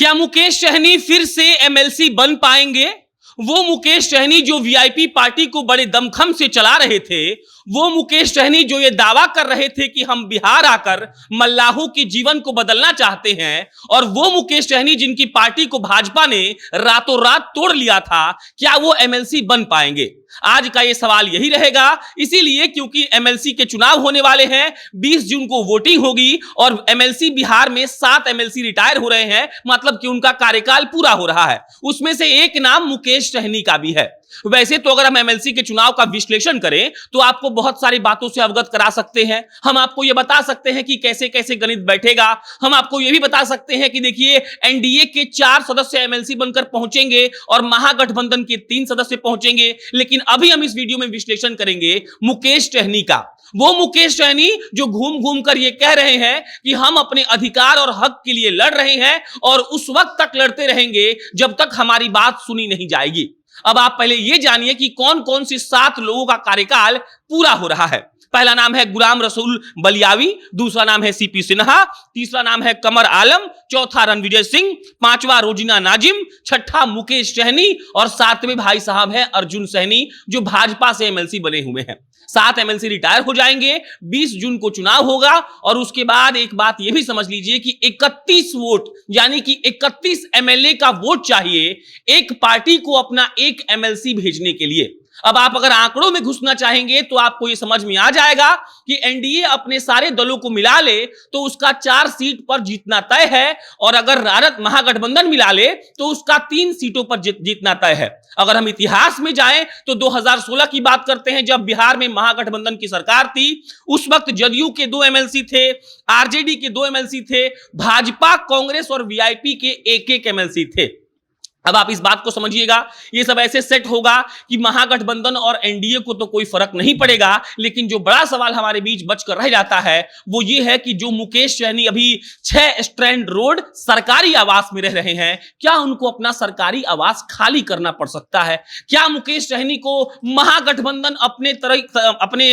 क्या मुकेश सहनी फिर से एमएलसी बन पाएंगे? वो मुकेश सहनी जो वीआईपी पार्टी को बड़े दमखम से चला रहे थे, वो मुकेश सहनी जो ये दावा कर रहे थे कि हम बिहार आकर मल्लाहों के जीवन को बदलना चाहते हैं, और वो मुकेश सहनी जिनकी पार्टी को भाजपा ने रातों रात तोड़ लिया था, क्या वो एमएलसी बन पाएंगे? आज का ये सवाल यही रहेगा, इसीलिए क्योंकि एमएलसी के चुनाव होने वाले हैं, 20 जून को वोटिंग होगी और एमएलसी बिहार में 7 एमएलसी रिटायर हो रहे हैं, मतलब कि उनका कार्यकाल पूरा हो रहा है। उसमें से एक नाम मुकेश सहनी का भी है। वैसे तो अगर हम एमएलसी के चुनाव का विश्लेषण करें तो आपको बहुत सारी बातों से अवगत करा सकते हैं। हम आपको यह बता सकते हैं कि कैसे कैसे गणित बैठेगा। हम आपको यह भी बता सकते हैं कि देखिए, एनडीए के 4 सदस्य एमएलसी बनकर पहुंचेंगे और महागठबंधन के 3 सदस्य पहुंचेंगे। लेकिन अभी हम इस वीडियो में विश्लेषण करेंगे मुकेश सहनी का। वो मुकेश सहनी जो घूम घूम कर ये कह रहे हैं कि हम अपने अधिकार और हक के लिए लड़ रहे हैं और उस वक्त तक लड़ते रहेंगे जब तक हमारी बात सुनी नहीं जाएगी। अब आप पहले ये जानिए कि कौन कौन से 7 लोगों का कार्यकाल पूरा हो रहा है। पहला नाम है गुलाम रसूल बलियावी, दूसरा नाम है सीपी सिन्हा, तीसरा नाम है कमर आलम, चौथा रणविजय सिंह, पांचवा रोजिना नाजिम, छठा मुकेश सहनी और 7वें भाई साहब है अर्जुन सहनी जो भाजपा से एमएलसी बने हुए हैं। 7 एमएलसी रिटायर हो जाएंगे, 20 जून को चुनाव होगा और उसके बाद एक बात यह भी समझ लीजिए कि 31 वोट यानी कि 31 एमएलए का वोट चाहिए एक पार्टी को अपना एक एमएलसी भेजने के लिए। अब आप अगर आंकड़ों में घुसना चाहेंगे तो आपको यह समझ में आ जाएगा कि एनडीए अपने सारे दलों को मिला ले तो उसका 4 सीट पर जीतना तय है, और अगर राजद महागठबंधन मिला ले तो उसका 3 सीटों पर जीतना तय है। अगर हम इतिहास में जाएं तो 2016 की बात करते हैं, जब बिहार में महागठबंधन की सरकार थी। उस वक्त जदयू के 2 एमएलसी थे, आरजेडी के 2 एमएलसी थे, भाजपा, कांग्रेस और वीआईपी के 1-1 एमएलसी थे। अब आप इस बात को समझिएगा, ये सब ऐसे सेट होगा कि महागठबंधन और एनडीए को तो कोई फर्क नहीं पड़ेगा। लेकिन जो बड़ा सवाल हमारे बीच बचकर रह जाता है वो ये है कि जो मुकेश सहनी अभी 6 स्ट्रैंड रोड सरकारी आवास में रह रहे हैं, क्या उनको अपना सरकारी आवास खाली करना पड़ सकता है? क्या मुकेश सहनी को महागठबंधन अपने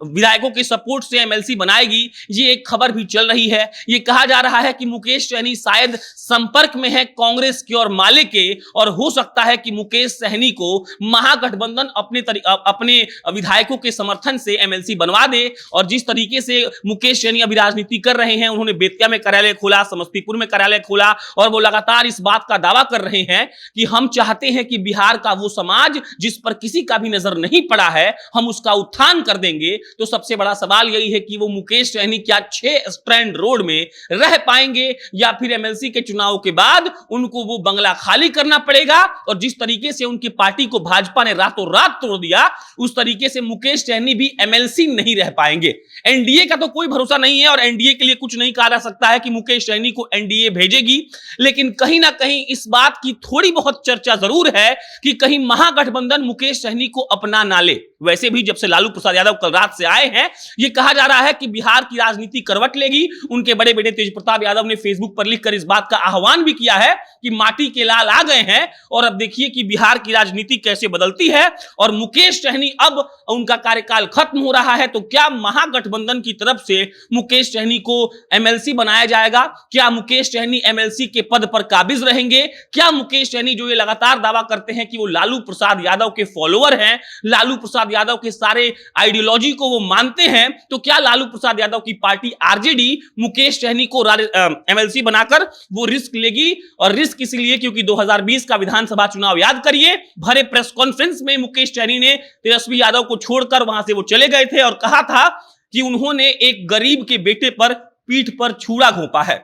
विधायकों के सपोर्ट से एमएलसी बनाएगी? ये एक खबर भी चल रही है। ये कहा जा रहा है कि मुकेश सहनी शायद संपर्क में है कांग्रेस की और माले के, और हो सकता है कि मुकेश सहनी को महागठबंधन अपने विधायकों के समर्थन से एमएलसी बनवा दे। और जिस तरीके से मुकेश सहनी अभी राजनीति कर रहे हैं, उन्होंने बेतिया में कार्यालय खोला, समस्तीपुर में कार्यालय खोला, और वो लगातार इस बात का दावा कर रहे हैं कि हम चाहते हैं कि बिहार का वो समाज जिस पर किसी का भी नजर नहीं पड़ा है, हम उसका उत्थान कर देंगे। तो सबसे बड़ा सवाल यही है कि वो मुकेश सहनी क्या 6 स्ट्रैंड रोड में रह पाएंगे, या फिर एमएलसी के चुनाव के बाद उनको वो बंगला खाली करना पड़ेगा। और जिस तरीके से उनकी पार्टी को भाजपा ने रातों रात तोड़ दिया, उस तरीके से मुकेश सहनी भी एमएलसी नहीं रह पाएंगे। एनडीए का तो कोई भरोसा नहीं है और एनडीए के लिए कुछ नहीं कहा जा सकता है कि मुकेश सहनी को एनडीए भेजेगी। लेकिन कहीं ना कहीं इस बात की थोड़ी बहुत चर्चा जरूर है कि कहीं महागठबंधन मुकेश सहनी को अपना ना ले। वैसे भी जब से लालू प्रसाद यादव कल रात से आए हैं, यह कहा जा रहा है कि बिहार की राजनीति करवट लेगी। उनके बड़े बेटे तेज प्रताप यादव ने फेसबुक पर लिखकर इस बात का आह्वान भी किया है कि माटी के लाल आ गए हैं और अब देखिए कि बिहार की राजनीति कैसे बदलती है। और मुकेश सहनी अब उनका कार्यकाल खत्म हो रहा है, तो क्या महागठबंधन की तरफ से मुकेश सहनी को एमएलसी बनाया जाएगा? क्या मुकेश सहनी एमएलसी के पद पर काबिज रहेंगे? क्या मुकेश सहनी जो ये लगातार दावा करते हैं कि वो लालू प्रसाद यादव के फॉलोअर हैं, लालू प्रसाद यादव के सारे आइडियोलॉजी को वो मानते हैं, तो क्या लालू प्रसाद यादव की पार्टी आरजेडी मुकेश सहनी को एमएलसी बनाकर वो रिस्क लेगी? और रिस्क इसलिए क्योंकि 2020 का विधानसभा चुनाव याद करिए, भरे प्रेस कॉन्फ्रेंस में मुकेश सहनी ने तेजस्वी यादव को छोड़कर वहां से वो चले गए थे और कहा था कि उन्होंने एक गरीब के बेटे पर पीठ पर छुरा घोंपा है।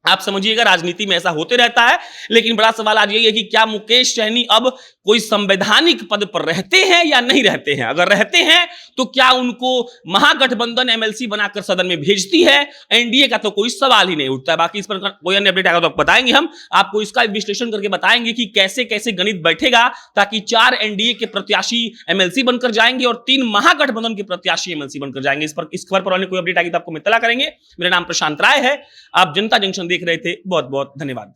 आप समझिएगा, राजनीति में ऐसा होते रहता है। लेकिन बड़ा सवाल आज यही है कि क्या मुकेश सहनी अब कोई संवैधानिक पद पर रहते हैं या नहीं रहते हैं? अगर रहते हैं तो क्या उनको महागठबंधन एमएलसी बनाकर सदन में भेजती है? एनडीए का तो कोई सवाल ही नहीं उठता है। बाकी इस पर कोई अन्य अपडेट आएगा तो बताएंगे, हम आपको इसका विश्लेषण करके बताएंगे कि कैसे कैसे गणित बैठेगा ताकि 4 एनडीए के प्रत्याशी एमएलसी बनकर जाएंगे और 3 महागठबंधन के प्रत्याशी एमएलसी बनकर जाएंगे। इस खबर पर कोई अपडेट आएगी तो आपको मैं इत्तला करेंगे। मेरा नाम प्रशांत राय है, आप जनता जंक्शन देख रहे थे। बहुत बहुत धन्यवाद।